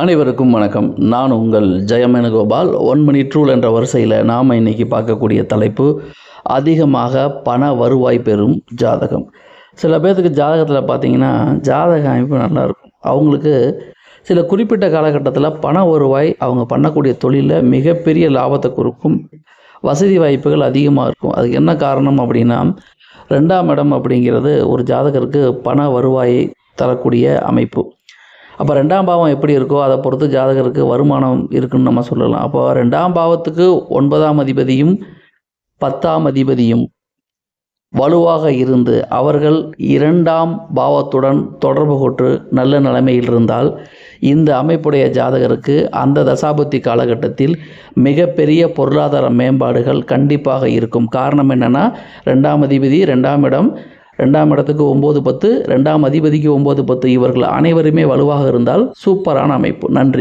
அனைவருக்கும் வணக்கம். நான் உங்கள் ஜெயமேனுகோபால். 1 மினிட் ரூல் என்ற வரிசையில் நாம் இன்றைக்கி பார்க்கக்கூடிய தலைப்பு அதிகமாக பண வருவாய் பெறும் ஜாதகம். சில பேர்த்துக்கு ஜாதகத்தில் பார்த்திங்கன்னா ஜாதக அமைப்பு நல்லாயிருக்கும். அவங்களுக்கு சில குறிப்பிட்ட காலகட்டத்தில் பண வருவாய் அவங்க பண்ணக்கூடிய தொழிலில் மிகப்பெரிய லாபத்தை கொடுக்கும், வசதி வாய்ப்புகள் அதிகமாக இருக்கும். அதுக்கு என்ன காரணம் அப்படின்னா, 2ஆம் இடம் அப்படிங்கிறது ஒரு ஜாதகருக்கு பண வருவாயை தரக்கூடிய அமைப்பு. அப்போ 2ஆம் பாவம் எப்படி இருக்கோ அதை பொறுத்து ஜாதகருக்கு வருமானம் இருக்குன்னு நம்ம சொல்லலாம். அப்போ 2ஆம் பாவத்துக்கு 9ஆம் அதிபதியும் 10ஆம் அதிபதியும் வலுவாக இருந்து அவர்கள் 2ஆம் பாவத்துடன் தொடர்பு கொண்டு நல்ல நிலைமையில் இருந்தால் இந்த அமைப்புடைய ஜாதகருக்கு அந்த தசாபுத்தி காலகட்டத்தில் மிகப்பெரிய பொருளாதார மேம்பாடுகள் கண்டிப்பாக இருக்கும். காரணம் என்னென்னா, 2ஆம் அதிபதி 2ஆம் இடம், 2ஆம் இடத்துக்கு 9, 10, 2ஆம் அதிபதிக்கு 9, 10 இவர்கள் அனைவருமே வலுவாக இருந்தால் சூப்பரான அமைப்பு. நன்றி.